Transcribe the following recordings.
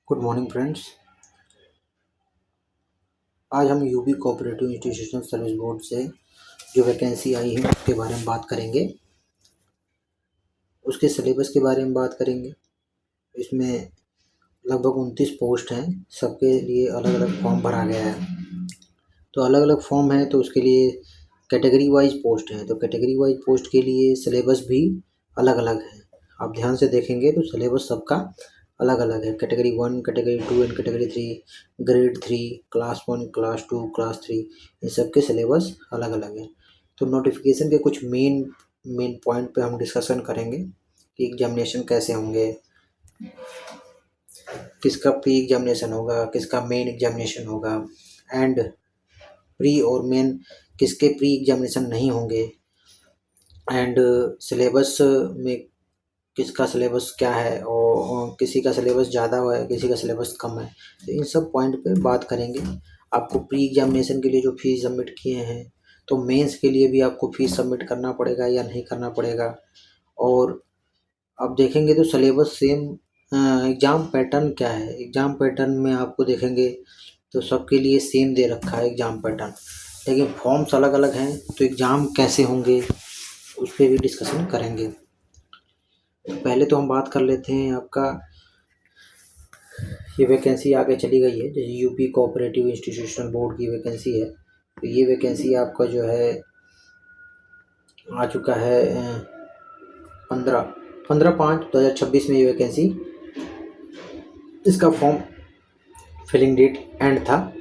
Good morning friends. आज हम UP cooperative institutional service board से जो वैकेंसी आई है उसके बारे में बात करेंगे। उसके सिलेबस के बारे में बात करेंगे। इसमें लगभग 29 पोस्ट हैं। सबके लिए अलग अलग फॉर्म भरा गया है। तो अलग अलग फॉर्म है तो उसके लिए कैटेगरी वाइज पोस्ट है। तो कैटेगरी वाइज पोस्ट के लिए सिलेबस भी अलग अलग है। आप ध्यान से देखेंगे तो सिलेबस सबका अलग अलग है। Category 1, category 2 and category 3, grade 3, class 1, class 2, class 3, इन सब के सिलेबस अलग अलग है। तो नोटिफिकेशन के कुछ मेन पॉइंट पे हम डिस्कशन करेंगे कि एग्जामिनेशन कैसे होंगे, किसका प्री एग्जामिनेशन होगा, किसका मेन एग्जामिनेशन होगा, एंड प्री और मेन किसके प्री एग्जामिनेशन नहीं होंगे, एंड सिलेबस में किसका सिलेबस क्या है और किसी का सिलेबस ज़्यादा है, किसी का सिलेबस कम है। तो इन सब पॉइंट पे बात करेंगे। आपको प्री एग्जामिनेशन के लिए जो फीस सबमिट किए हैं तो मेंस के लिए भी आपको फीस सबमिट करना पड़ेगा या नहीं करना पड़ेगा। और अब देखेंगे तो सिलेबस सेम। एग्ज़ाम पैटर्न क्या है, एग्ज़ाम पैटर्न में आपको देखेंगे तो सबके लिए सेम दे रखा है एग्ज़ाम पैटर्न, लेकिन फॉर्म्स अलग अलग हैं। तो एग्ज़ाम कैसे होंगे उस पर भी डिस्कशन करेंगे। तो पहले तो हम बात कर लेते हैं आपका ये वैकेंसी आगे चली गई है, जैसे यूपी कोऑपरेटिव इंस्टीट्यूशनल बोर्ड की वैकेंसी है। तो ये वैकेंसी आपका जो है आ चुका है 15/5/2026 में ये वैकेंसी, इसका फॉर्म फिलिंग डेट एंड था।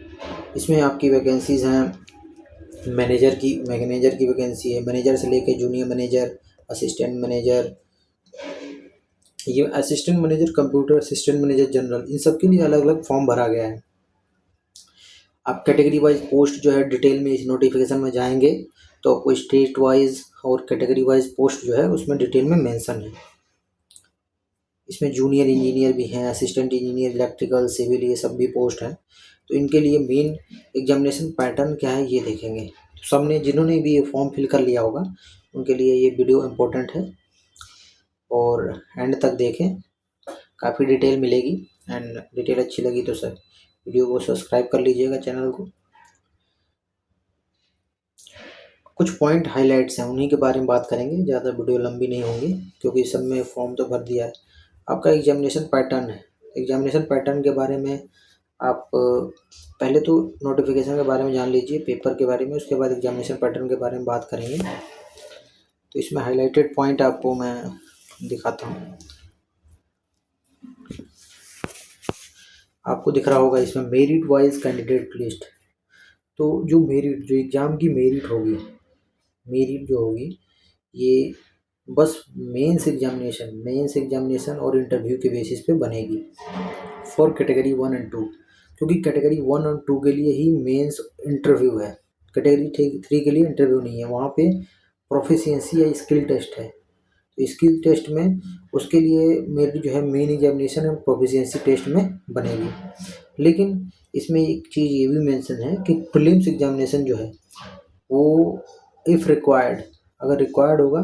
इसमें आपकी वैकेंसीज हैं मैनेजर की वैकेंसी है। मैनेजर से लेकर जूनियर मैनेजर, असिस्टेंट मैनेजर, ये assistant manager computer, assistant manager general, इन सब के लिए अलग अलग फॉर्म भरा गया है। आप कैटेगरी वाइज पोस्ट जो है डिटेल में इस नोटिफिकेशन में जाएंगे तो आपको स्टेट वाइज और कैटेगरी वाइज पोस्ट जो है उसमें डिटेल में मेंशन है। इसमें जूनियर इंजीनियर भी हैं, असिस्टेंट इंजीनियर, इलेक्ट्रिकल, सिविल, ये सब भी पोस्ट हैं। तो इनके लिए मेन एग्जामिनेशन पैटर्न क्या है ये देखेंगे। तो सबने जिन्होंने भी ये फॉर्म फिल कर लिया होगा उनके लिए ये वीडियो इम्पोर्टेंट है और एंड तक देखें, काफ़ी डिटेल मिलेगी। एंड डिटेल अच्छी लगी तो सर वीडियो को सब्सक्राइब कर लीजिएगा, चैनल को। कुछ पॉइंट हाइलाइट्स हैं उन्हीं के बारे में बात करेंगे, ज़्यादा वीडियो लंबी नहीं होंगी क्योंकि सब में फॉर्म तो भर दिया है। आपका एग्जामिनेशन पैटर्न है। एग्जामिनेशन पैटर्न के बारे में आप पहले तो नोटिफिकेशन के बारे में जान लीजिए, पेपर के बारे में, उसके बाद एग्जामिनेशन पैटर्न के बारे में बात करेंगे। तो इसमें हाईलाइटेड पॉइंट आपको मैं दिखाता हूँ। आपको दिख रहा होगा इसमें मेरिट वाइज कैंडिडेट लिस्ट। तो जो एग्ज़ाम की मेरिट जो होगी ये बस मेंस एग्जामिनेशन और इंटरव्यू के बेसिस पे बनेगी फॉर कैटेगरी 1 एंड 2, क्योंकि कैटेगरी 1 और 2 के लिए ही मेंस इंटरव्यू है। कैटेगरी 3 के लिए इंटरव्यू नहीं है, वहाँ पे प्रोफिशिएंसी या स्किल टेस्ट है। तो स्किल टेस्ट में उसके लिए मेरी जो है मेन एग्जामिनेशन और प्रोफिशिएंसी टेस्ट में बनेगी। लेकिन इसमें एक चीज़ ये भी मेंशन है कि प्रीलिम्स एग्जामिनेशन जो है वो इफ़ रिक्वायर्ड, अगर रिक्वायर्ड होगा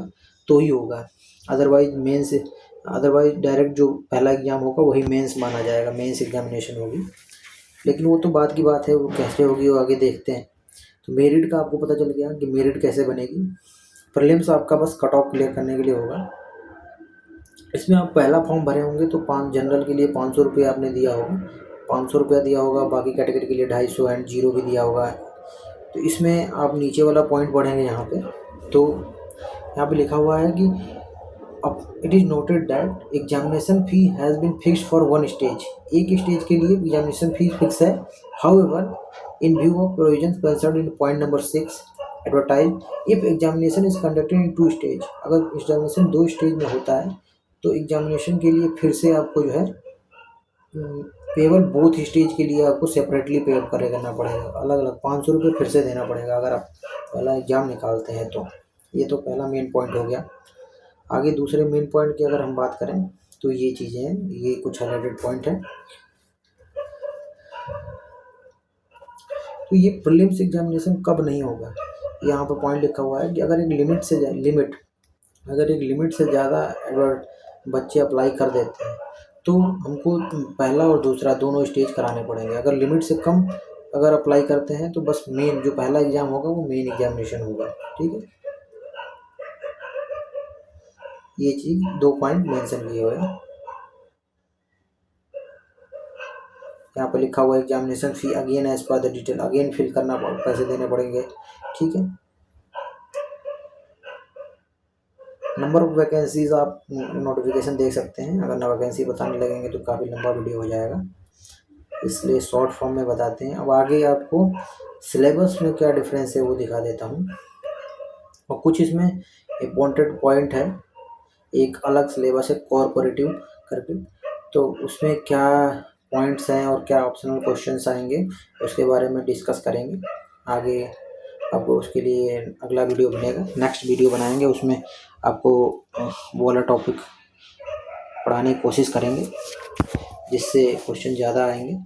तो ही होगा, अदरवाइज डायरेक्ट जो पहला एग्ज़ाम होगा वही मेंस माना जाएगा, मेंस एग्जामिनेशन होगी। लेकिन वो तो बात की बात है, वो कैसे होगी वो आगे देखते हैं। तो मेरिट का आपको पता चल गया कि मेरिट कैसे बनेगी। प्रीलिम्स आपका बस कट ऑफ क्लियर करने के लिए होगा। इसमें आप पहला फॉर्म भरे होंगे तो जनरल के लिए 500 रुपये आपने दिया होगा, 500 रुपया दिया होगा। बाकी कैटेगरी के लिए 250 एंड 0 भी दिया होगा। तो इसमें आप नीचे वाला पॉइंट पढ़ेंगे यहाँ पे, तो यहाँ पे लिखा हुआ है कि अब it is noted that examination fee has been fixed for 1 stage. एक स्टेज के लिए एग्जामिनेशन फी फिक्स है। However in view of provisions concerned in point number 6 advertise if examination is conducted in 2 stage, अगर examination 2 stage में होता है तो examination के लिए फिर से आपको जो है पेबल बोथ स्टेज के लिए आपको सेपरेटली पे करना पड़ेगा, अलग अलग 500 रुपये फिर से देना पड़ेगा अगर आप पहला एग्ज़ाम निकालते हैं तो। ये तो पहला मेन पॉइंट हो गया। आगे दूसरे मेन पॉइंट की अगर हम बात करें तो ये चीज़ें हैं, ये कुछ हाइलाइटेड पॉइंट हैं। तो ये प्रीलिम्स एग्जामिनेशन कब नहीं होगा, यहाँ पर पॉइंट लिखा हुआ है कि अगर एक लिमिट से ज़्यादा बच्चे अप्लाई कर देते हैं तो हमको पहला और दूसरा दोनों स्टेज कराने पड़ेंगे। अगर लिमिट से कम अगर अप्लाई करते हैं तो बस मेन जो पहला एग्ज़ाम होगा वो मेन एग्जामिनेशन होगा। ठीक है, ये चीज़ 2 पॉइंट मेंशन किए हुए हैं। यहाँ पर लिखा हुआ है examination fee again as per the detail, again fill करना पैसे देने पड़ेंगे। ठीक है, नंबर ऑफ वैकेंसीज आप नोटिफिकेशन देख सकते हैं। अगर ना वैकेंसी बताने लगेंगे तो काफ़ी लंबा वीडियो हो जाएगा, इसलिए शॉर्ट फॉर्म में बताते हैं। अब आगे आपको सिलेबस में क्या डिफरेंस है वो दिखा देता हूँ, और कुछ इसमें इम्पोर्टेंट पॉइंट है। एक अलग सिलेबस है कॉरपोरेटिव करके, तो उसमें क्या पॉइंट्स हैं और क्या ऑप्शनल क्वेश्चंस आएंगे उसके बारे में डिस्कस करेंगे आगे। आपको उसके लिए अगला वीडियो बनेगा, नेक्स्ट वीडियो बनाएंगे, उसमें आपको वो वाला टॉपिक पढ़ाने की कोशिश करेंगे जिससे क्वेश्चन ज़्यादा आएंगे,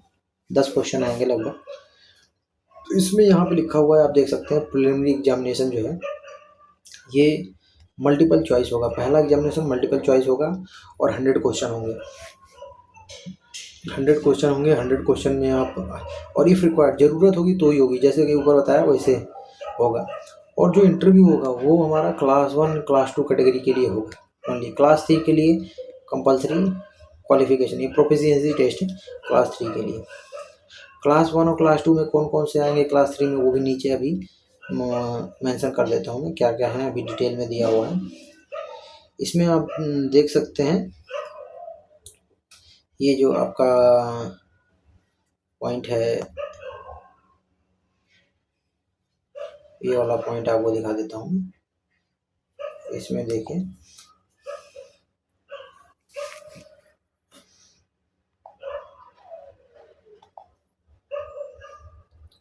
10 क्वेश्चन आएंगे लगभग। तो इसमें यहाँ पे लिखा हुआ है, आप देख सकते हैं, प्रिलिमिनरी एग्जामिनेशन जो है ये मल्टीपल चॉइस होगा। पहला एग्जामिनेशन मल्टीपल चॉइस होगा और 100 क्वेश्चन होंगे। 100 क्वेश्चन होंगे, 100 क्वेश्चन में आप, और इफ़ रिक्वायर्ड ज़रूरत होगी तो ही होगी, जैसे कि ऊपर बताया वैसे होगा। और जो इंटरव्यू होगा वो हमारा क्लास 1 क्लास 2 कैटेगरी के लिए होगा ओनली। क्लास 3 के लिए कंपलसरी क्वालिफिकेशन, ये प्रोफिशिएंसी टेस्ट है क्लास 3 के लिए। क्लास 1 और क्लास 2 में कौन कौन से आएंगे, क्लास 3 में वो भी नीचे अभी मेंशन कर देता हूँ मैं क्या क्या है, अभी डिटेल में दिया हुआ है। इसमें आप देख सकते हैं, ये जो आपका पॉइंट है, ये वाला पॉइंट आपको दिखा देता हूँ। इसमें देखिए,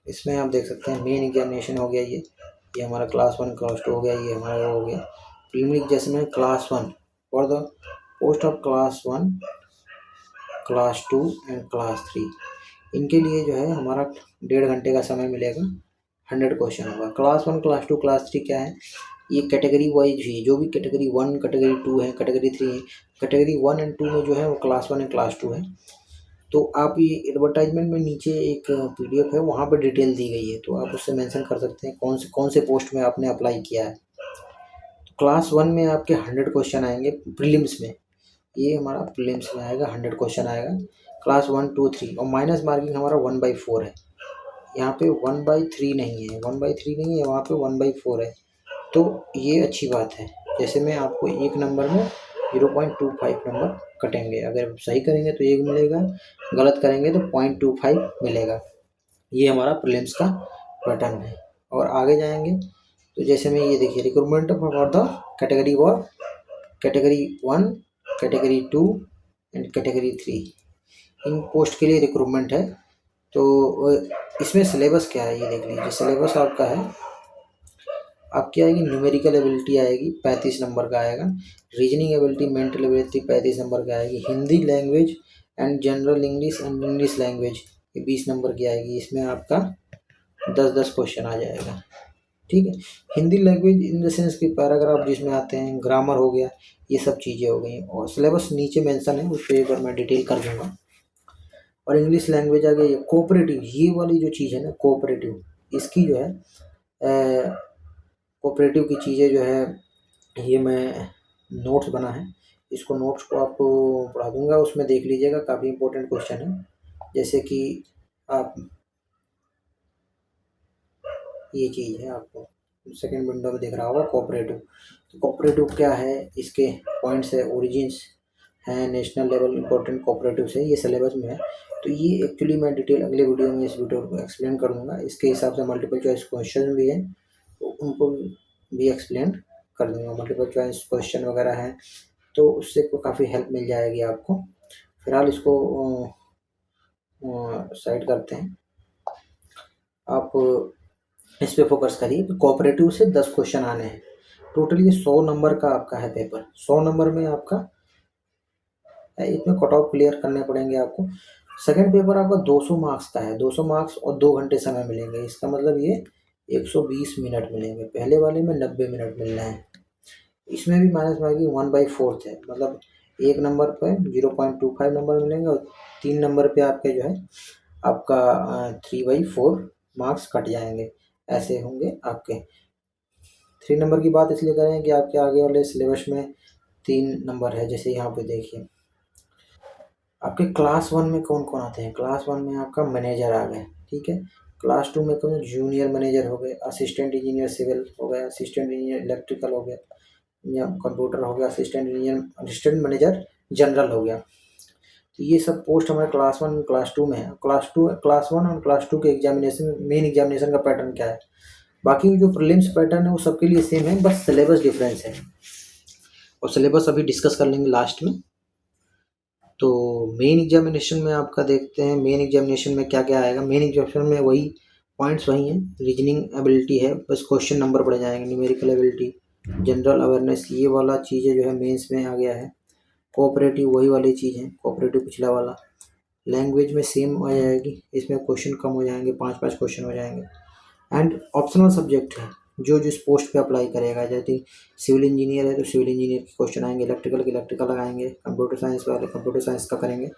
इसमें आप देख सकते हैं मेन एग्जामिनेशन हो गया, ये हमारा क्लास 1 क्लास 2 हो गया, ये हमारा हो गया preliminary examination class 1 for the post of class 1 class 2 and class 3। इनके लिए जो है हमारा 1.5 घंटे का समय मिलेगा, 100 क्वेश्चन होगा। क्लास 1 क्लास 2 क्लास 3 क्या है, ये कैटेगरी वाइज ही, जो भी कैटेगरी 1 कैटेगरी 2 है, कैटेगरी 3 है। कैटेगरी 1 एंड 2 में जो है वो क्लास 1 एंड क्लास 2 है। तो आप ये एडवर्टाइजमेंट में नीचे एक पीडीएफ है, वहाँ पे डिटेल दी गई है, तो आप उससे मेंशन कर सकते हैं कौन से पोस्ट में आपने अप्लाई किया है। तो क्लास 1 में आपके 100 क्वेश्चन आएंगे प्रीलिम्स में, ये हमारा प्रीलिम्स में आएगा, 100 क्वेश्चन आएगा क्लास 1 2 3, और माइनस मार्किंग हमारा 1/4 है। यहाँ पे 1/3 नहीं है, 1/3 नहीं है, वहाँ पे 1/4 है। तो ये अच्छी बात है, जैसे मैं आपको एक नंबर में 0.25 नंबर कटेंगे, अगर सही करेंगे तो 1 मिलेगा, गलत करेंगे तो 0.25 मिलेगा। ये हमारा प्रीलिम्स का पैटर्न है। और आगे जाएंगे तो जैसे में ये देखिए, recruitment for the category 1 category 2 and category 3, in post के लिए रिक्रूटमेंट है। तो इसमें सिलेबस क्या है ये देख लीजिए। सिलेबस आपका है, आपकी आएगी न्यूमेरिकल एबिलिटी आएगी 35 नंबर का आएगा, reasoning ability mental ability 35 number का आएगी, Hindi language and general English and English language ये 20 नंबर की आएगी। इसमें आपका 10-10 क्वेश्चन आ जाएगा। ठीक है, Hindi language in the sense कि पैराग्राफ जिसमें आते हैं, ग्रामर हो गया, ये सब चीज़ें हो गई। और सिलेबस नीचे मेंशन है, उस पर एक बार मैं डिटेल कर दूंगा। और इंग्लिश लैंग्वेज आ गई, कोऑपरेटिव, ये वाली जो चीज़ है ना कोऑपरेटिव, इसकी जो है कोऑपरेटिव की चीज़ें जो है ये मैं नोट्स बना है, इसको नोट्स को आपको पढ़ा दूंगा, उसमें देख लीजिएगा, काफ़ी इंपॉर्टेंट क्वेश्चन है। जैसे कि आप, ये चीज़ है आपको सेकंड विंडो में दिख रहा होगा कोऑपरेटिव। तो कोऑपरेटिव क्या है, इसके पॉइंट्स है, ओरिजिन्स हैं, नेशनल लेवल इंपॉर्टेंट कोऑपरेटिव है, ये सिलेबस में है। तो ये एक्चुअली मैं डिटेल अगले वीडियो में इस वीडियो को एक्सप्लेन कर दूंगा। इसके हिसाब से मल्टीपल चॉइस क्वेश्चन भी है, तो उनको भी एक्सप्लेन कर दूंगा। मल्टीपल चॉइस क्वेश्चन वगैरह हैं तो उससे काफ़ी हेल्प मिल जाएगी आपको। फिलहाल इसको साइड करते हैं, आप इस पे फोकस करिए। तो कोऑपरेटिव से 10 क्वेश्चन आने हैं, टोटल ये 100 नंबर का आपका है पेपर। 100 नंबर में आपका इसमें कट ऑफ क्लियर करने पड़ेंगे आपको। सेकंड पेपर आपका 200 मार्क्स का है, 200 मार्क्स और 2 घंटे समय मिलेंगे, इसका मतलब ये 120 मिनट मिलेंगे। पहले वाले में 90 मिनट मिल रहे हैं। इसमें भी माइनस मार्किंग 1/4 है, मतलब 1 नंबर पे 0.25 नंबर मिलेंगे और 3 नंबर पे आपके जो है आपका 3/4 मार्क्स कट जाएंगे। ऐसे होंगे आपके। 3 नंबर की बात इसलिए करें कि आपके आगे वाले सिलेबस में 3 नंबर है। जैसे यहाँ पे देखिए आपके क्लास 1 में कौन कौन आते हैं। क्लास 1 में आपका मैनेजर आ गए, ठीक है। क्लास 2 में कौन, जूनियर मैनेजर हो गए, असिस्टेंट इंजीनियर सिविल हो गया, असिस्टेंट इंजीनियर इलेक्ट्रिकल हो गया, या कंप्यूटर हो गया, assistant engineer, assistant manager general हो गया। तो ये सब पोस्ट हमारे क्लास 1 क्लास 2 में है। क्लास 1 और क्लास 2 के एग्जामिनेशन, मेन एग्जामिनेशन का पैटर्न क्या है। बाकी जो प्रीलिम्स पैटर्न है वो सबके लिए सेम है, बस सिलेबस डिफरेंस है और सिलेबस अभी डिस्कस कर लेंगे लास्ट में। तो मेन एग्जामिनेशन में आपका देखते हैं मेन एग्जामिनेशन में क्या क्या आएगा। मेन एग्जामिनेशन में वही पॉइंट्स वही हैं, रीजनिंग एबिलिटी है, बस क्वेश्चन नंबर बढ़ जाएंगे, न्यूमेरिकल एबिलिटी, जनरल अवेयरनेस, ये वाला चीज़ें जो है मेंस में आ गया है। कोऑपरेटिव वही वाली चीज़ है, कोऑपरेटिव पिछला वाला। लैंग्वेज में सेम आ जाएगी, इसमें क्वेश्चन कम हो जाएंगे, 5-5 क्वेश्चन हो जाएंगे। एंड ऑप्शनल सब्जेक्ट है, जो जिस पोस्ट पे अप्लाई करेगा। जैसे सिविल इंजीनियर है तो सिविल इंजीनियर के क्वेश्चन आएंगे, इलेक्ट्रिकल के इलेक्ट्रिकल लगाएंगे, कंप्यूटर साइंस वाले कंप्यूटर साइंस का करेंगे।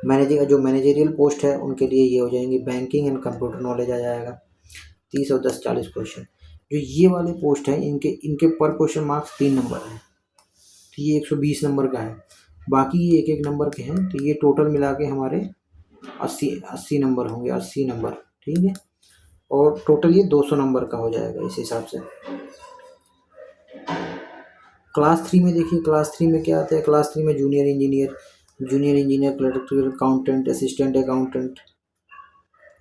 मैनेजिंग जो मैनेजरियल पोस्ट है उनके लिए ये हो जाएंगे, बैंकिंग एंड कंप्यूटर नॉलेज आ जाएगा। 30 और 10 40 क्वेश्चन। जो ये वाले पोस्ट हैं इनके इनके पर क्वेश्चन मार्क्स 3 नंबर है, तो ये 120 नंबर का है। बाकी ये एक एक नंबर के हैं, तो ये टोटल मिला के हमारे 80 नंबर होंगे, 80 नंबर, ठीक है। और टोटल ये 200 नंबर का हो जाएगा इस हिसाब से। क्लास 3 में देखिए, क्लास 3 में क्या आता है। क्लास 3 में junior engineer, clerk, accountant, assistant accountant,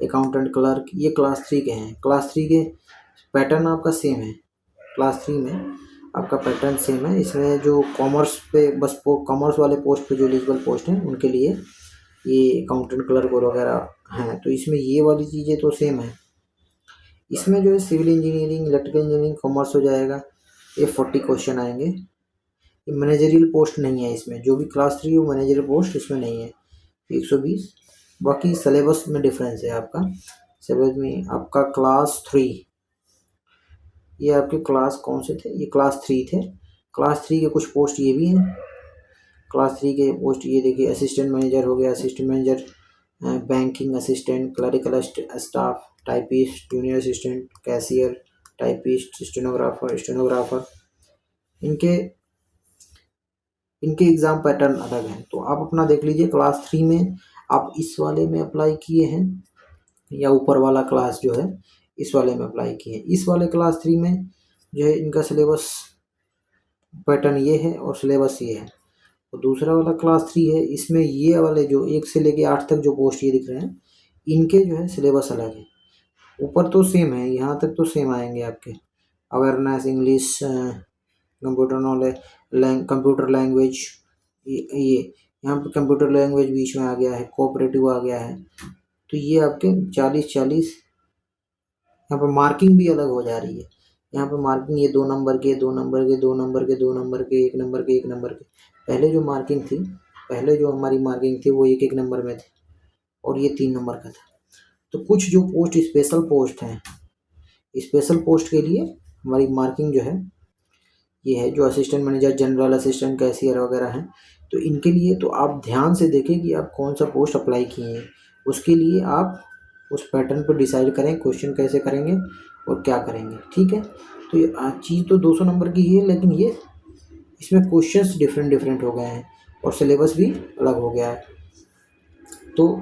accountant clerk, ये क्लास 3 के हैं। क्लास 3 के पैटर्न आपका सेम है। क्लास 3 में आपका पैटर्न सेम है। इसमें जो कॉमर्स पे बस कॉमर्स वाले पोस्ट पे जो एलिजिबल पोस्ट हैं उनके लिए ये अकाउंटेंट क्लर्क वगैरह हैं। तो इसमें ये वाली चीज़ें तो सेम है। इसमें जो है civil engineering, electrical engineering, commerce हो जाएगा। ये 40 क्वेश्चन आएंगे। ये मैनेजरियल पोस्ट नहीं है इसमें, जो भी क्लास 3 है वो मैनेजरियल पोस्ट इसमें नहीं है। 120। बाकी सिलेबस में डिफरेंस है आपका। सिलेबस में आपका क्लास 3, ये आपके क्लास कौन से थे, ये क्लास 3 थे। क्लास 3 के कुछ पोस्ट ये भी हैं। क्लास 3 के पोस्ट ये देखिए, असिस्टेंट मैनेजर हो गया, assistant manager, banking assistant, clerical staff, typist, junior assistant, cashier, typist, stenographer. इनके इनके एग्ज़ाम पैटर्न अलग हैं। तो आप अपना देख लीजिए, क्लास 3 में आप इस वाले में अप्लाई किए हैं या ऊपर वाला क्लास जो है इस वाले में अप्लाई किए हैं। इस वाले क्लास 3 में जो है इनका सिलेबस पैटर्न ये है और सिलेबस ये है। और दूसरा वाला क्लास 3 है, इसमें ये वाले जो 1 से लेके 8 तक जो पोस्ट ये दिख रहे हैं इनके जो है सिलेबस अलग है। ऊपर तो सेम है, यहाँ तक तो सेम आएंगे आपके। Awareness, English, computer knowledge, computer language, ये यहाँ पे कंप्यूटर लैंग्वेज बीच में आ गया है, कोऑपरेटिव आ गया है। तो ये आपके 40-40। यहाँ पर मार्किंग भी अलग हो जा रही है। यहाँ पर मार्किंग ये 2 नंबर के, 2 नंबर के, 2 नंबर के, 2 नंबर के, 1 नंबर के, 1 नंबर के। पहले जो मार्किंग थी, पहले जो हमारी मार्किंग थी वो 1-1 नंबर में थी और ये 3 नंबर का था। तो कुछ जो पोस्ट स्पेशल पोस्ट हैं, स्पेशल पोस्ट के लिए हमारी मार्किंग जो है ये है, जो assistant manager, general assistant, cashier वगैरह हैं। तो इनके लिए तो आप ध्यान से देखें कि आप कौन सा पोस्ट अप्लाई किए हैं। उसके लिए आप उस पैटर्न पर डिसाइड करें क्वेश्चन कैसे करेंगे और क्या करेंगे, ठीक है। तो ये चीज़ तो 200 नंबर की ही है, लेकिन ये इसमें क्वेश्चंस डिफरेंट डिफरेंट हो गए हैं और सिलेबस भी अलग हो गया है। तो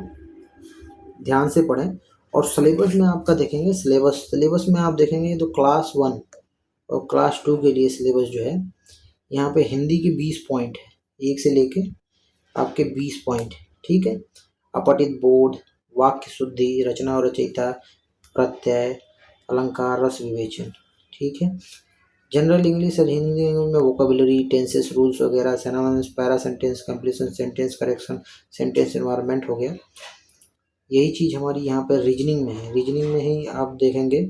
ध्यान से पढ़ें। और सिलेबस में आपका देखेंगे, सिलेबस में आप देखेंगे तो क्लास 1 और क्लास 2 के लिए सिलेबस जो है, यहाँ पे हिंदी के 20 पॉइंट है, 1 से लेके आपके 20 पॉइंट, ठीक है। अपठित बोध, वाक्य शुद्धि, रचना और रचयिता, प्रत्यय, अलंकार, रस विवेचन, ठीक है। जनरल इंग्लिश और हिंदी में वोकेबुलरी, टेंसेस, रूल्स वगैरह, synonyms, para sentence, completion, sentence correction, sentence environment हो गया। यही चीज़ हमारी यहाँ पर रीजनिंग में है। रीजनिंग में ही आप देखेंगे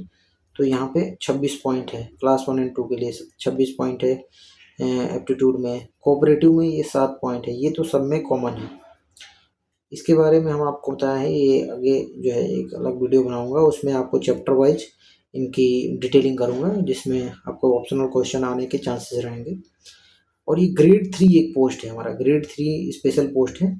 तो यहाँ पे 26 पॉइंट है, क्लास 1 और 2 के लिए 26 पॉइंट है। एप्टीट्यूड में, कोऑपरेटिव में ये 7 पॉइंट है। ये तो सब में कॉमन है। इसके बारे में हम आपको बताएं, ये आगे जो है एक अलग वीडियो बनाऊंगा, उसमें आपको चैप्टर वाइज इनकी डिटेलिंग करूंगा, जिसमें आपको ऑप्शनल क्वेश्चन आने के चांसेस रहेंगे। और ये ग्रेड 3 एक पोस्ट है हमारा, ग्रेड 3 स्पेशल पोस्ट है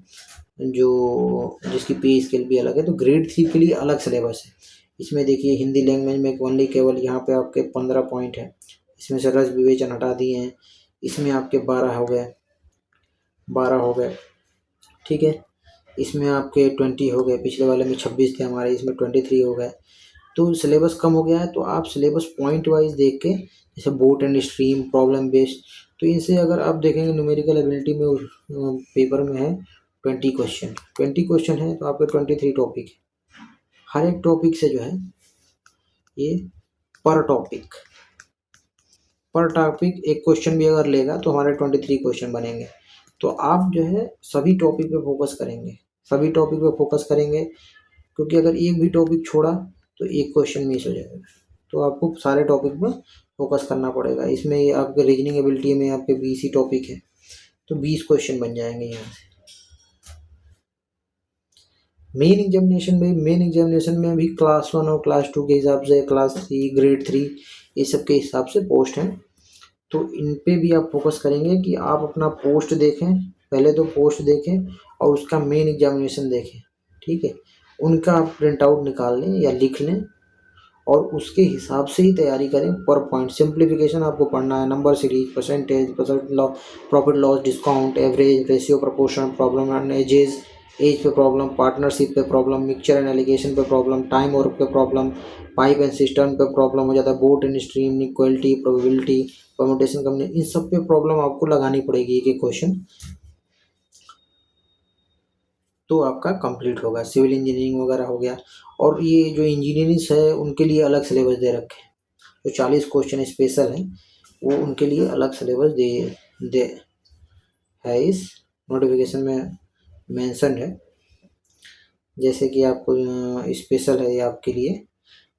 जो जिसकी पे स्केल भी अलग है। तो ग्रेड 3 के लिए अलग सिलेबस है। इसमें देखिए हिंदी लैंग्वेज में ओनली केवल यहाँ पे आपके 15 पॉइंट है, इसमें से रस विवेचन हटा दिए हैं, इसमें आपके 12 हो गए, 12 हो गए, ठीक है। इसमें आपके 20 हो गए, पिछले वाले में 26 थे हमारे, इसमें 23 हो गए। तो सिलेबस कम हो गया है, तो आप सिलेबस पॉइंट वाइज देख के, जैसे boat and stream, problem based, तो इनसे अगर आप देखेंगे न्यूमेरिकल एबिलिटी में पेपर में है 20 क्वेश्चन, 20 क्वेश्चन है तो आपके 23 टॉपिक है। हर एक टॉपिक से जो है ये पर टॉपिक एक क्वेश्चन भी अगर लेगा तो हमारे 23 क्वेश्चन बनेंगे। तो आप जो है सभी टॉपिक पे फोकस करेंगे, सभी टॉपिक पे फोकस करेंगे, क्योंकि अगर एक भी टॉपिक छोड़ा तो एक क्वेश्चन मिस हो जाएगा। तो आपको सारे टॉपिक पर फोकस करना पड़ेगा। इसमें ये आपके रीजनिंग एबिलिटी में आपके 20 ही टॉपिक है, तो 20 क्वेश्चन बन जाएंगे यहाँ से। मेन एग्जामिनेशन में भी क्लास 1 और क्लास 2 के हिसाब से, क्लास 3, ग्रेड 3, ये सब के हिसाब से पोस्ट हैं। तो इन पे भी आप फोकस करेंगे कि आप अपना पोस्ट देखें, पहले तो पोस्ट देखें और उसका मेन एग्जामिनेशन देखें, ठीक है। उनका आप प्रिंट आउट निकाल लें या लिख लें और उसके हिसाब से ही तैयारी करें। पर पॉइंट सिंप्लीफिकेशन आपको पढ़ना है, number series, percentage, profit loss, discount, average, ratio, proportion, problem and ages, age पे प्रॉब्लम, पार्टनरशिप पे प्रॉब्लम, मिक्सचर एंड एलिगेशन पे प्रॉब्लम, टाइम वर्क पे प्रॉब्लम, पाइप एंड सिस्टम पे प्रॉब्लम हो जाता है, boat and stream, equality, probability, permutation, company, इन सब पे प्रॉब्लम आपको लगानी पड़ेगी एक एक क्वेश्चन, तो आपका कंप्लीट होगा। सिविल इंजीनियरिंग वगैरह हो गया। और ये जो इंजीनियरिंग है उनके लिए अलग सिलेबस दे रखे हैं, जो 40 क्वेश्चन स्पेशल हैं वो उनके लिए अलग सिलेबस दे है, इस नोटिफिकेशन में मेंशन है। जैसे कि आपको स्पेशल है ये आपके लिए,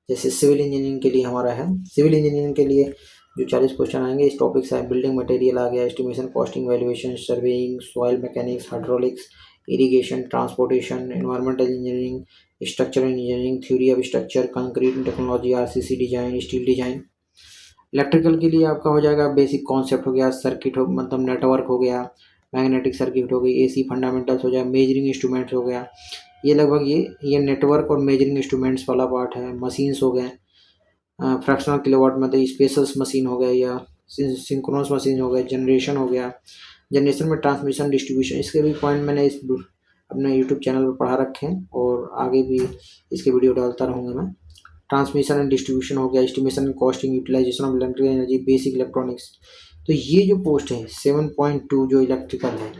जैसे सिविल इंजीनियरिंग के लिए हमारा है, सिविल इंजीनियरिंग के लिए जो 40 क्वेश्चन आएंगे इस टॉपिक से, बिल्डिंग मटेरियल आ गया, estimation, costing, valuation, surveying, soil mechanics, hydraulics, irrigation, transportation, environmental engineering, structural engineering, theory of structure, concrete technology, RCC design, steel design. Electrical के लिए आपका हो जाएगा बेसिक कॉन्सेप्ट हो गया, सर्किट हो मतलब नेटवर्क हो गया, मैग्नेटिक सर्किट हो गई, एसी फंडामेंटल्स हो जाए, मेजरिंग इंस्ट्रूमेंट्स हो गया, ये लगभग ये नेटवर्क और मेजरिंग इंस्ट्रूमेंट्स वाला पार्ट है। मशीन्स हो गए, फ्रैक्शनल किलोवाट मतलब स्पेसल्स मशीन हो गए या सिंक्रोनस मशीन हो गए, जनरेशन हो गया, जनरेशन में ट्रांसमिशन डिस्ट्रीब्यूशन, इसके भी पॉइंट मैंने इस अपने यूट्यूब चैनल पर पढ़ा रखे हैं और आगे भी इसके वीडियो डालता रहूँगा मैं। ट्रांसमिशन एंड डिस्ट्रीब्यूशन हो गया, estimation and costing, utilisation of electrical energy, basic electronics. तो ये जो पोस्ट है 7.2 जो इलेक्ट्रिकल है,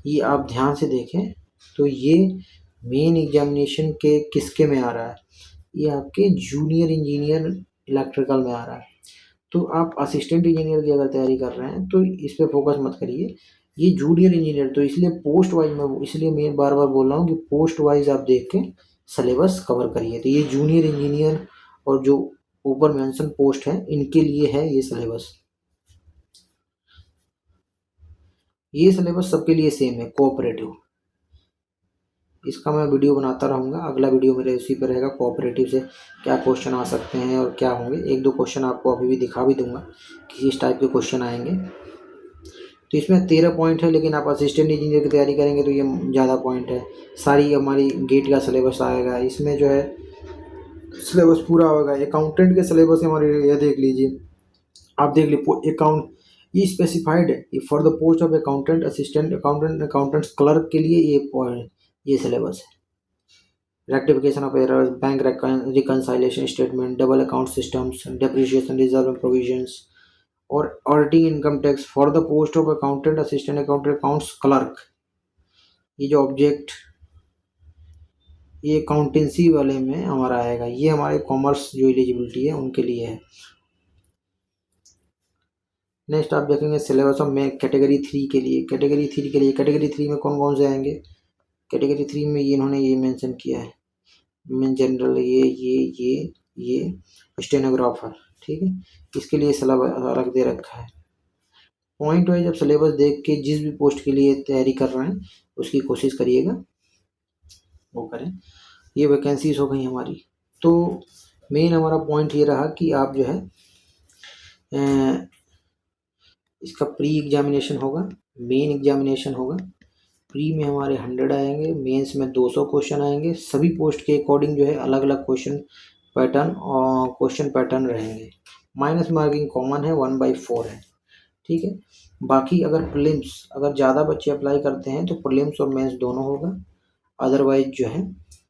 ये आप ध्यान से देखें तो ये मेन एग्जामिनेशन के किसके में आ रहा है, ये आपके जूनियर इंजीनियर इलेक्ट्रिकल में आ रहा है। तो आप असिस्टेंट इंजीनियर की अगर तैयारी कर रहे हैं तो इस पे फोकस मत करिए, ये जूनियर इंजीनियर, तो इसलिए पोस्ट वाइज मैं इसलिए मैं बार बार बोल रहा हूँ कि पोस्ट वाइज आप देख के सिलेबस कवर करिए। तो ये जूनियर इंजीनियर और जो ऊपर मेंशन पोस्ट है इनके लिए है ये सिलेबस। ये सिलेबस सबके लिए सेम है, कोऑपरेटिव। इसका मैं वीडियो बनाता रहूँगा, अगला वीडियो मेरे उसी पर रहेगा, कोऑपरेटिव से क्या क्वेश्चन आ सकते हैं और क्या होंगे। एक दो क्वेश्चन आपको अभी भी दिखा भी दूंगा कि इस टाइप के क्वेश्चन आएंगे। तो इसमें 13 पॉइंट है, लेकिन आप असिस्टेंट इंजीनियर की तैयारी करेंगे तो ये ज़्यादा पॉइंट है। सारी हमारी गेट का सिलेबस आएगा इसमें, जो है सिलेबस पूरा होगा। अकाउंटेंट के सिलेबस हमारे ये देख लीजिए, आप देख लीजिए अकाउंट ये स्पेसिफाइड है for the post of accountant, assistant accountant, accountants clerk के लिए ये पॉइंट, ये सिलेबस है। Rectification of errors, bank reconciliation statement, double account systems, depreciation reserve provisions और auditing income tax for the post of accountant, assistant accountant, accounts clerk. ये जो object ये accountancy वाले में हमारा आएगा, ये हमारे कॉमर्स जो एलिजिबिलिटी है उनके लिए है। नेक्स्ट आप देखेंगे सिलेबस ऑफ में कैटेगरी 3 के लिए, कैटेगरी 3 में कौन कौन से आएंगे। कैटेगरी 3 में ये इन्होंने ये मेंशन किया है, मेन जनरल, ये स्टेनोग्राफर, ठीक है, इसके लिए सिलेबस अलग दे रखा है। पॉइंट वाइज जब सिलेबस देख के जिस भी पोस्ट के लिए तैयारी कर रहे हैं उसकी कोशिश करिएगा वो करें। ये वैकेंसीज हो गई हमारी। तो मेन हमारा पॉइंट ये रहा कि आप जो है इसका प्री एग्जामिनेशन होगा, मेन एग्जामिनेशन होगा। प्री में हमारे 100 आएंगे, मेंस में 200 क्वेश्चन आएंगे। सभी पोस्ट के अकॉर्डिंग जो है अलग अलग क्वेश्चन पैटर्न रहेंगे। माइनस मार्किंग कॉमन है, 1/4 है, ठीक है। बाकी अगर प्रीलिम्स, अगर ज़्यादा बच्चे अप्लाई करते हैं तो प्रीलिम्स और मेंस दोनों होगा। अदरवाइज जो है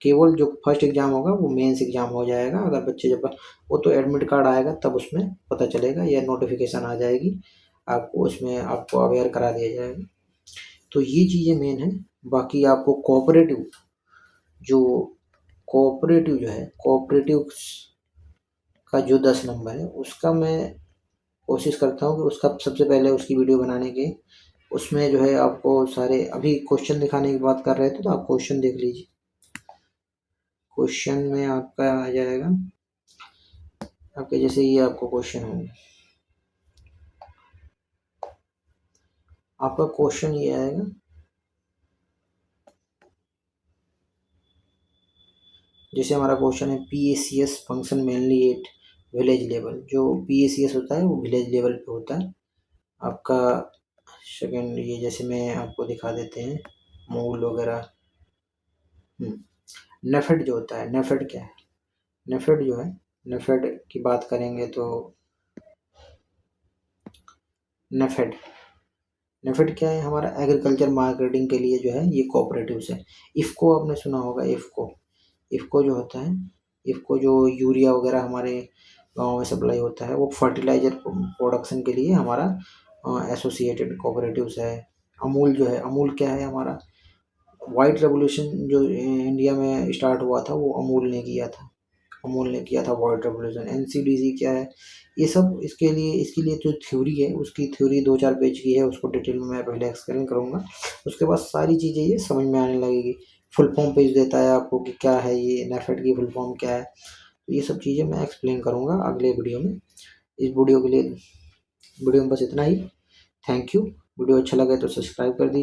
केवल जो फर्स्ट एग्ज़ाम होगा वो मेंस एग्ज़ाम हो जाएगा। अगर बच्चे जब वो तो एडमिट कार्ड आएगा तब उसमें पता चलेगा, या नोटिफिकेशन आ जाएगी आपको, उसमें आपको अवेयर करा दिया जाएगा। तो ये चीज़ें मेन है। बाकी आपको कोऑपरेटिव जो है कोऑपरेटिव का जो 10 नंबर है उसका मैं कोशिश करता हूँ कि उसका सबसे पहले उसकी वीडियो बनाने की, उसमें जो है आपको सारे अभी क्वेश्चन दिखाने की बात कर रहे थे तो आप क्वेश्चन देख लीजिए। क्वेश्चन में आपका आ जाएगा, आपके जैसे ये आपको क्वेश्चन होंगे, आपका क्वेश्चन ये आएगा, जैसे हमारा क्वेश्चन है PACS function mainly at village level. जो PACS होता है वो विलेज लेवल पे होता है आपका। सेकेंड ये जैसे मैं आपको दिखा देते हैं मूल वगैरह। नेफेड जो होता है, नेफेड क्या है, नेफेड जो है, नेफेड की बात करेंगे तो नेफेड नेफेड क्या है, हमारा एग्रीकल्चर मार्केटिंग के लिए जो है ये कोऑपरेटिव्स है। इफ़को आपने सुना होगा, इफ़को जो होता है, इफ़को जो यूरिया वगैरह हमारे गांव में सप्लाई होता है, वो फर्टिलाइजर प्रोडक्शन के लिए हमारा एसोसिएटेड कोऑपरेटिव्स है। अमूल जो है, अमूल क्या है, हमारा वाइट रेवोल्यूशन जो इंडिया में स्टार्ट हुआ था वो अमूल ने किया था वाइट रेवोल्यूशन। NCDC क्या है, ये सब इसके लिए जो थ्योरी है उसकी थ्योरी 2-4 पेज की है, उसको डिटेल में मैं पहले एक्सप्लेन करूँगा। उसके बाद सारी चीज़ें ये समझ में आने लगेगी। फुल फॉर्म पेज देता है आपको कि क्या है ये, नेफेड की फुल फॉर्म क्या है, तो ये सब चीज़ें मैं एक्सप्लेन करूँगा अगले वीडियो में। इस वीडियो में बस इतना ही। Thank you. वीडियो अच्छा लगे तो सब्सक्राइब कर दीजिए।